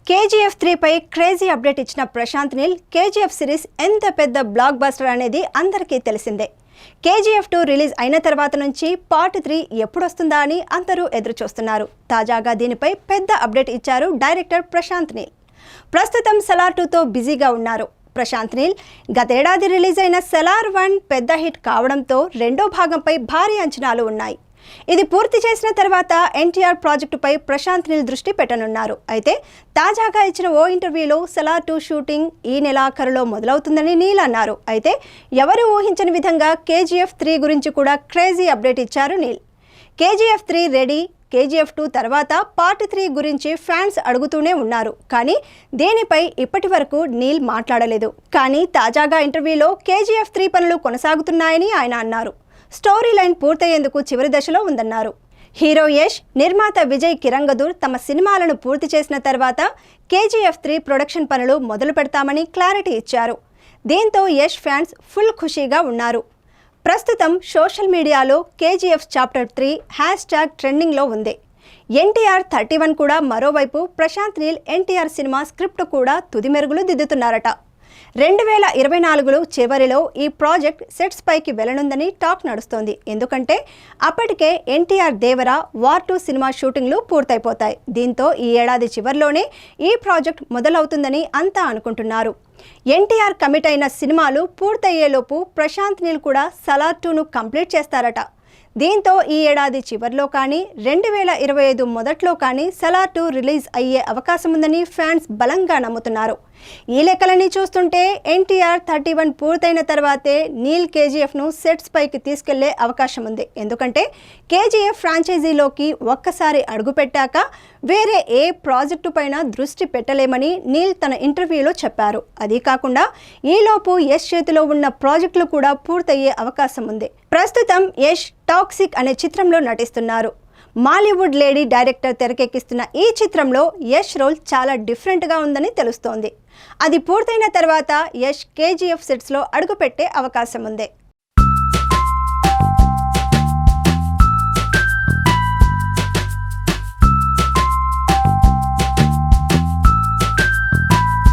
KGF 3 పై crazy update ఇచ్చిన Prashanth Neel KGF series ఎంత పెద్ద బ్లాక్ బస్టర్ అనేది అందరికీ తెలిసిందే. కేజీఎఫ్ 2 రిలీజ్ అయిన తర్వాత నుంచి పార్ట్ 3 ఎప్పుడు వస్తుందా అని అందరూ ఎదురు చూస్తున్నారు. తాజాగా దీనిపై పెద్ద అప్డేట్ ఇచ్చారు డైరెక్టర్ ప్రశాంత్ నీల్. ప్రస్తుతం సలార్ 2తో బిజీగా ఉన్నారు. ప్రశాంత్ నీల్ గతేడాది రిలీజ్ అయిన సలార్ 1 పెద్ద హిట్ కావడంతో రెండో భాగంపై భారీ అంచనాలు ఉన్నాయి. ఇది పూర్తి చేసిన తర్వాత ఎన్టీఆర్ ప్రాజెక్టుపై ప్రశాంత్ నీల్ దృష్టి పెట్టనున్నారు. అయితే తాజాగా ఇచ్చిన ఓ ఇంటర్వ్యూలో సలార్ 2 షూటింగ్ ఈ నెలాఖరులో మొదలవుతుందని నీల్ అన్నారు. అయితే ఎవరు ఊహించని విధంగా కేజీఎఫ్ 3 గురించి కూడా క్రేజీ అప్డేట్ ఇచ్చారు నీల్. కేజీఎఫ్ 3 రెడీ, కేజీఎఫ్ 2 తర్వాత పార్ట్ 3 గురించి ఫ్యాన్స్ అడుగుతూనే ఉన్నారు. కానీ దీనిపై ఇప్పటి వరకు నీల్ మాట్లాడలేదు. కానీ తాజాగా ఇంటర్వ్యూలో కేజీఎఫ్ 3 పనులు కొనసాగుతున్నాయని ఆయన అన్నారు. స్టోరీ లైన్ పూర్తయ్యేందుకు చివరి దశలో ఉందన్నారు. హీరో యష్, నిర్మాత విజయ్ కిరంగదూర్ తమ సినిమాలను పూర్తి చేసిన తర్వాత కేజీఎఫ్ 3 ప్రొడక్షన్ పనులు మొదలు పెడతామని క్లారిటీ ఇచ్చారు. దీంతో యష్ ఫ్యాన్స్ ఫుల్ ఖుషీగా ఉన్నారు. ప్రస్తుతం సోషల్ మీడియాలో కేజీఎఫ్ చాప్టర్ 3 ట్రెండింగ్లో ఉంది. ఎన్టీఆర్ 31 కూడా మరోవైపు ప్రశాంత్ నీల్ ఎన్టీఆర్ సినిమా స్క్రిప్ట్ కూడా తుది మెరుగులు దిద్దుతున్నారట. 2024 చివరిలో ఈ ప్రాజెక్ట్ సెట్స్ పైకి వెళ్లనుందని టాక్ నడుస్తోంది. ఎందుకంటే అప్పటికే ఎన్టీఆర్ దేవర వార్ 2 సినిమా షూటింగ్లు పూర్తయిపోతాయి. దీంతో ఈ ఏడాది చివరిలోనే ఈ ప్రాజెక్ట్ మొదలవుతుందని అంతా అనుకుంటున్నారు. ఎన్టీఆర్ కమిట్ అయిన సినిమాలు పూర్తయ్యేలోపు ప్రశాంత్ నీల్ కూడా సలార్ 2ను కంప్లీట్ చేస్తారట. దీంతో ఈ ఏడాది చివరిలో కానీ 2025 మొదట్లో కానీ సలార్ 2 రిలీజ్ అయ్యే అవకాశం ఉందని ఫ్యాన్స్ బలంగా నమ్ముతున్నారు. ఈ లెక్కలన్నీ చూస్తుంటే ఎన్టీఆర్ 31 పూర్తయిన తర్వాతే నీల్ కేజీఎఫ్ను సెట్స్ పైకి తీసుకెళ్లే అవకాశం ఉంది. ఎందుకంటే కేజీఎఫ్ ఫ్రాంచైజీలోకి ఒక్కసారి అడుగుపెట్టాక వేరే ఏ ప్రాజెక్టు పైన దృష్టి పెట్టలేమని నీల్ తన ఇంటర్వ్యూలో చెప్పారు. అదీ కాకుండా ఈలోపు యష్ చేతిలో ఉన్న ప్రాజెక్టులు కూడా పూర్తయ్యే అవకాశం ఉంది. ప్రస్తుతం యష్ టాక్సిక్ అనే చిత్రంలో నటిస్తున్నారు. మాలీవుడ్ లేడీ డైరెక్టర్ తెరకెక్కిస్తున్న ఈ చిత్రంలో యష్ రోల్ చాలా డిఫరెంట్గా ఉందని తెలుస్తోంది. అది పూర్తయిన తర్వాత యష్ కేజీఎఫ్ సెట్స్లో అడుగుపెట్టే అవకాశం ఉంది.